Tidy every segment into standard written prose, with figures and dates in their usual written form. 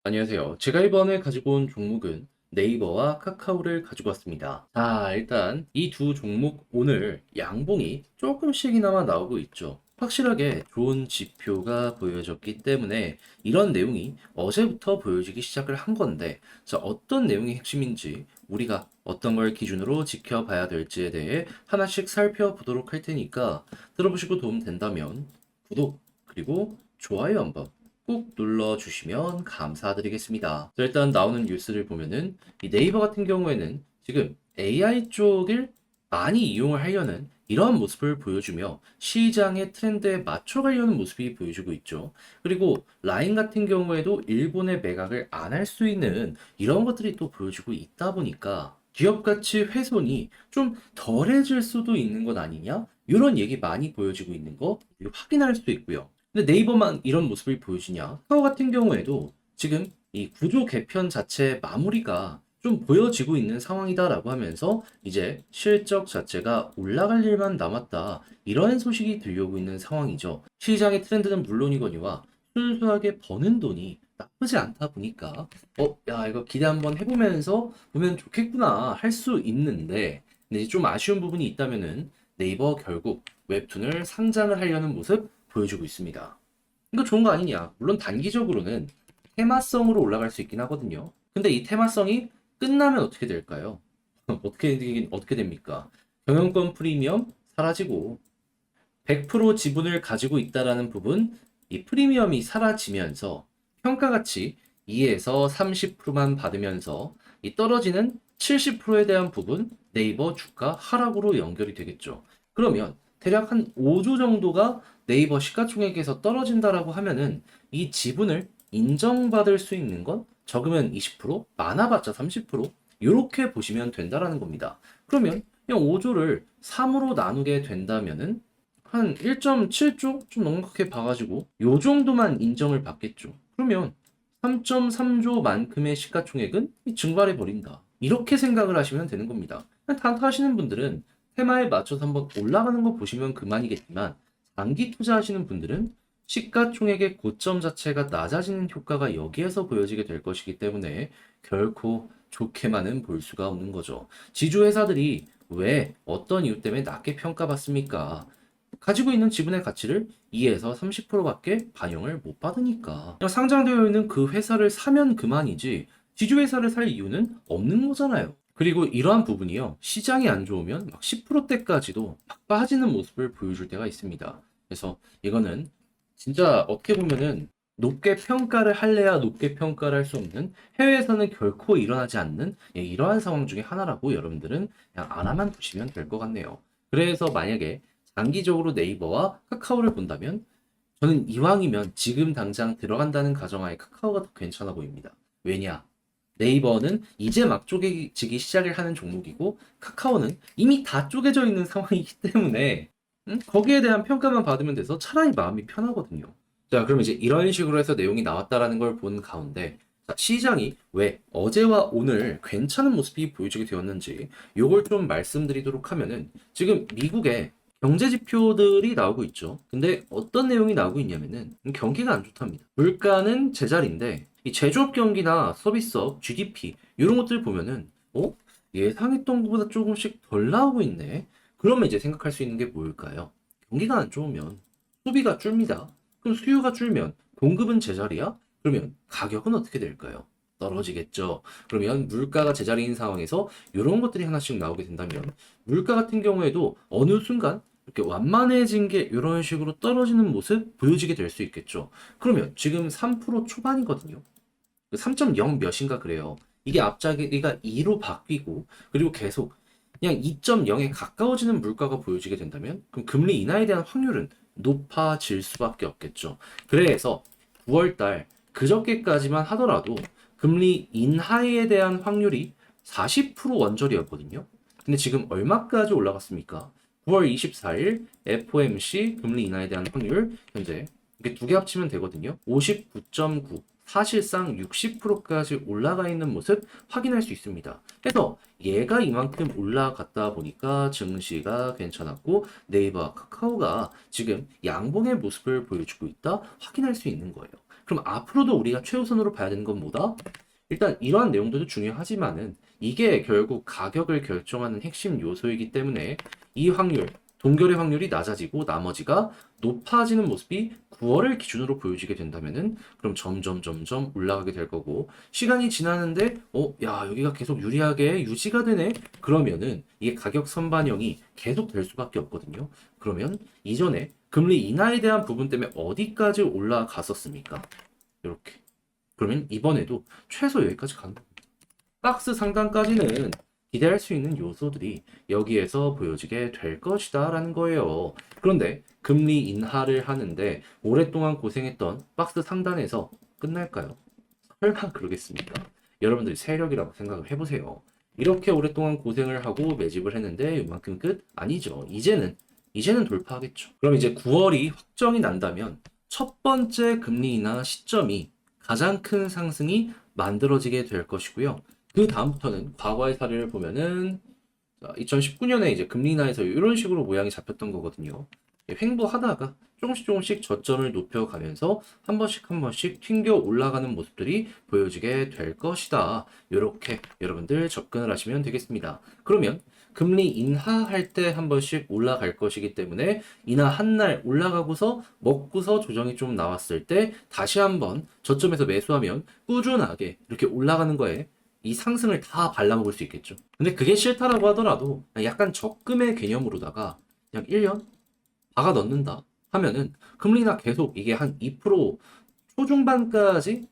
안녕하세요. 제가 이번에 가지고 온 종목은 네이버와 카카오를 가지고 왔습니다. 자, 일단 이 두 종목 오늘 양봉이 조금씩이나마 나오고 있죠. 확실하게 좋은 지표가 보여졌기 때문에 이런 내용이 어제부터 보여지기 시작을 한 건데, 자, 어떤 내용이 핵심인지 우리가 어떤 걸 기준으로 지켜봐야 될지에 대해 하나씩 살펴보도록 할 테니까 들어보시고 도움 된다면 구독 그리고 좋아요 한번 꾹 눌러주시면 감사드리겠습니다. 자, 일단 나오는 뉴스를 보면은 이 네이버 같은 경우에는 지금 AI 쪽을 많이 이용을 하려는 이러한 모습을 보여주며 시장의 트렌드에 맞춰가려는 모습이 보여주고 있죠. 그리고 라인 같은 경우에도 일본의 매각을 안 할 수 있는 이런 것들이 또 보여주고 있다 보니까 기업 가치 훼손이 좀 덜해질 수도 있는 것 아니냐? 이런 얘기 많이 보여지고 있는 거 확인할 수 있고요. 근데 네이버만 이런 모습을 보여주냐? 카카오 같은 경우에도 지금 이 구조 개편 자체의 마무리가 좀 보여지고 있는 상황이다라고 하면서 이제 실적 자체가 올라갈 일만 남았다. 이런 소식이 들려오고 있는 상황이죠. 시장의 트렌드는 물론이거니와 순수하게 버는 돈이 나쁘지 않다 보니까 야, 이거 기대 한번 해보면서 보면 좋겠구나 할 수 있는데 근데 좀 아쉬운 부분이 있다면은 네이버 결국 웹툰을 상장을 하려는 모습 보여주고 있습니다. 이거 좋은 거 아니냐? 물론 단기적으로는 테마성으로 올라갈 수 있긴 하거든요. 근데 이 테마성이 끝나면 어떻게 될까요? 어떻게 됩니까? 경영권 프리미엄 사라지고 100% 지분을 가지고 있다라는 부분, 이 프리미엄이 사라지면서 평가가치 2에서 30%만 받으면서 이 떨어지는 70%에 대한 부분 네이버 주가 하락으로 연결이 되겠죠. 그러면 대략 한 5조 정도가 네이버 시가총액에서 떨어진다라고 하면은 이 지분을 인정받을 수 있는 건 적으면 20%, 많아봤자 30% 이렇게 보시면 된다라는 겁니다. 그러면 그냥 5조를 3으로 나누게 된다면은 한 1.7조 좀 넉넉하게 봐가지고 요 정도만 인정을 받겠죠. 그러면 3.3조만큼의 시가총액은 증발해 버린다. 이렇게 생각을 하시면 되는 겁니다. 단타하시는 분들은 테마에 맞춰서 한번 올라가는 거 보시면 그만이겠지만 장기 투자하시는 분들은 시가총액의 고점 자체가 낮아지는 효과가 여기에서 보여지게 될 것이기 때문에 결코 좋게만은 볼 수가 없는 거죠. 지주회사들이 왜 어떤 이유 때문에 낮게 평가받습니까? 가지고 있는 지분의 가치를 2에서 30%밖에 반영을 못 받으니까. 그냥 상장되어 있는 그 회사를 사면 그만이지 지주회사를 살 이유는 없는 거잖아요. 그리고 이러한 부분이요. 시장이 안 좋으면 막 10%대까지도 막 빠지는 모습을 보여줄 때가 있습니다. 그래서 이거는 진짜 어떻게 보면은 높게 평가를 할래야 높게 평가를 할 수 없는 해외에서는 결코 일어나지 않는 이러한 상황 중에 하나라고 여러분들은 그냥 알아만 두시면 될 것 같네요. 그래서 만약에 장기적으로 네이버와 카카오를 본다면 저는 이왕이면 지금 당장 들어간다는 가정하에 카카오가 더 괜찮아 보입니다. 왜냐? 네이버는 이제 막 쪼개지기 시작을 하는 종목이고 카카오는 이미 다 쪼개져 있는 상황이기 때문에 거기에 대한 평가만 받으면 돼서 차라리 마음이 편하거든요. 자, 그럼 이제 이런 식으로 해서 내용이 나왔다라는 걸 본 가운데 자, 시장이 왜 어제와 오늘 괜찮은 모습이 보여지게 되었는지 요걸 좀 말씀드리도록 하면은 지금 미국의 경제 지표들이 나오고 있죠. 근데 어떤 내용이 나오고 있냐면은 경기가 안 좋답니다. 물가는 제자리인데 이 제조업 경기나 서비스업, GDP 이런 것들 보면은 예상했던 것보다 조금씩 덜 나오고 있네. 그러면 이제 생각할 수 있는 게 뭘까요? 경기가 안 좋으면 소비가 줄입니다. 그럼 수요가 줄면 공급은 제자리야? 그러면 가격은 어떻게 될까요? 떨어지겠죠. 그러면 물가가 제자리인 상황에서 이런 것들이 하나씩 나오게 된다면 물가 같은 경우에도 어느 순간 이렇게 완만해진 게 이런 식으로 떨어지는 모습 보여지게 될 수 있겠죠. 그러면 지금 3% 초반이거든요. 3.0 몇인가 그래요. 이게 앞자리가 2로 바뀌고 그리고 계속 그냥 2.0에 가까워지는 물가가 보여지게 된다면 그럼 금리 인하에 대한 확률은 높아질 수밖에 없겠죠. 그래서 9월달 그저께까지만 하더라도 금리 인하에 대한 확률이 40% 원저리였거든요. 근데 지금 얼마까지 올라갔습니까? 9월 24일 FOMC 금리 인하에 대한 확률 현재 이게 두 개 합치면 되거든요. 59.9 사실상 60%까지 올라가 있는 모습 확인할 수 있습니다. 그래서 얘가 이만큼 올라갔다 보니까 증시가 괜찮았고 네이버와 카카오가 지금 양봉의 모습을 보여주고 있다 확인할 수 있는 거예요. 그럼 앞으로도 우리가 최우선으로 봐야 되는 건 뭐다? 일단 이러한 내용들도 중요하지만은 이게 결국 가격을 결정하는 핵심 요소이기 때문에 이 확률, 동결의 확률이 낮아지고 나머지가 높아지는 모습이 9월을 기준으로 보여지게 된다면은 그럼 점점 올라가게 될 거고 시간이 지나는데 야 여기가 계속 유리하게 유지가 되네 그러면은 이게 가격 선반영이 계속 될 수밖에 없거든요. 그러면 이전에 금리 인하에 대한 부분 때문에 어디까지 올라갔었습니까? 이렇게. 그러면 이번에도 최소 여기까지 가는 겁니다. 박스 상단까지는 기대할 수 있는 요소들이 여기에서 보여지게 될 것이다 라는 거예요. 그런데 금리 인하를 하는데 오랫동안 고생했던 박스 상단에서 끝날까요? 설마 그러겠습니까? 여러분들이 세력이라고 생각을 해보세요. 이렇게 오랫동안 고생을 하고 매집을 했는데 이만큼 끝? 아니죠. 이제는 돌파하겠죠. 그럼 이제 9월이 확정이 난다면 첫 번째 금리 인하 시점이 가장 큰 상승이 만들어지게 될 것이고요. 그 다음부터는 과거의 사례를 보면은 2019년에 이제 금리 인하에서 이런 식으로 모양이 잡혔던 거거든요. 횡보하다가 조금씩 저점을 높여가면서 한 번씩 튕겨 올라가는 모습들이 보여지게 될 것이다. 이렇게 여러분들 접근을 하시면 되겠습니다. 그러면 금리 인하할 때 한 번씩 올라갈 것이기 때문에 인하한 날 올라가고서 먹고서 조정이 좀 나왔을 때 다시 한번 저점에서 매수하면 꾸준하게 이렇게 올라가는 거에 이 상승을 다 발라먹을 수 있겠죠. 근데 그게 싫다라고 하더라도 약간 적금의 개념으로다가 그냥 1년 박아 넣는다 하면은 금리나 계속 이게 한 2% 초중반까지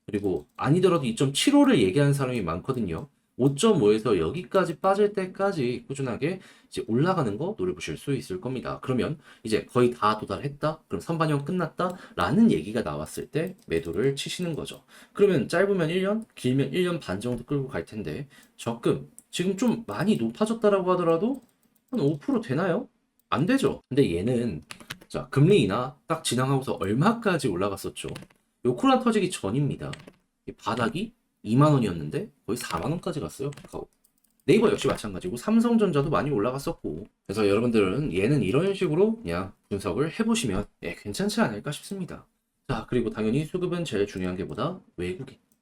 그리고 아니더라도 2.75를 얘기하는 사람이 많거든요. 5.5에서 여기까지 빠질 때까지 꾸준하게 이제 올라가는 거 노려보실 수 있을 겁니다. 그러면 이제 거의 다 도달했다? 그럼 선반영 끝났다? 라는 얘기가 나왔을 때 매도를 치시는 거죠. 그러면 짧으면 1년, 길면 1년 반 정도 끌고 갈 텐데 적금 지금 좀 많이 높아졌다라고 하더라도 한 5% 되나요? 안 되죠. 근데 얘는 자 금리 인하 딱 진행하고서 얼마까지 올라갔었죠? 요 코로나 터지기 전입니다. 이 바닥이 2만 원이었는데 거의 4만 원까지 갔어요. 카카오. 네이버 역시 마찬가지고 삼성전자도 많이 올라갔었고 그래서 여러분들은 얘는 이런 식으로 그냥 분석을 해보시면 괜찮지 않을까 싶습니다. 자 그리고 당연히 수급은 제일 중요한 게 뭐다?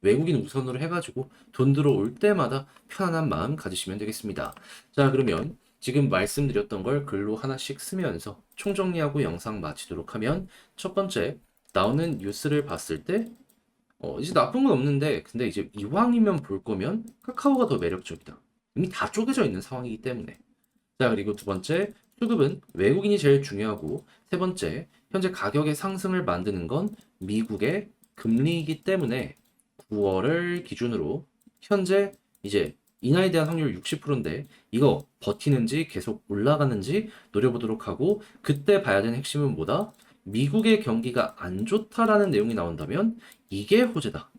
외국인 우선으로 해가지고 돈 들어올 때마다 편안한 마음 가지시면 되겠습니다. 자 그러면 지금 말씀드렸던 걸 글로 하나씩 쓰면서 총정리하고 영상 마치도록 하면 첫 번째 나오는 뉴스를 봤을 때 이제 나쁜 건 없는데 근데 이제 이왕이면 볼 거면 카카오가 더 매력적이다. 이미 다 쪼개져 있는 상황이기 때문에. 자 그리고 두 번째 수급은 외국인이 제일 중요하고 세 번째 현재 가격의 상승을 만드는 건 미국의 금리이기 때문에 9월을 기준으로 현재 이제 인하에 대한 확률 60%인데 이거 버티는지 계속 올라가는지 노려보도록 하고 그때 봐야 되는 핵심은 뭐다? 미국의 경기가 안 좋다라는 내용이 나온다면 이게 호재다.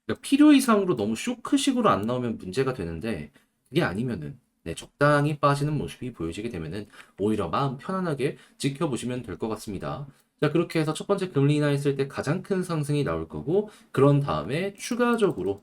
그러니까 필요 이상으로 너무 쇼크식으로 안 나오면 문제가 되는데 그게 아니면은 적당히 빠지는 모습이 보여지게 되면은 오히려 마음 편안하게 지켜보시면 될 것 같습니다. 자, 그렇게 해서 첫 번째 금리 인하 했을 때 가장 큰 상승이 나올 거고 그런 다음에 추가적으로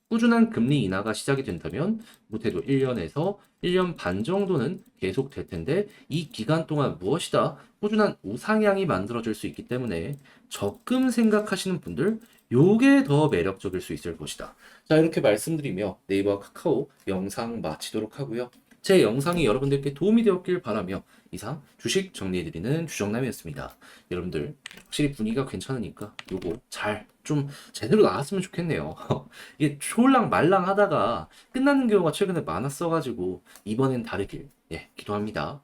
꾸준한 금리 인하가 시작이 된다면 못해도 1년에서 1년 반 정도는 계속 될 텐데 이 기간 동안 무엇이다 꾸준한 우상향이 만들어질 수 있기 때문에 적금 생각하시는 분들 요게 더 매력적일 수 있을 것이다. 자 이렇게 말씀드리며 네이버 카카오 영상 마치도록 하고요. 제 영상이 여러분들께 도움이 되었길 바라며 이상 주식 정리해드리는 주정남이었습니다. 여러분들 확실히 분위기가 괜찮으니까 요거 잘 좀 제대로 나왔으면 좋겠네요. 이게 촐랑 말랑 하다가 끝나는 경우가 최근에 많았어가지고 이번엔 다르길 기도합니다.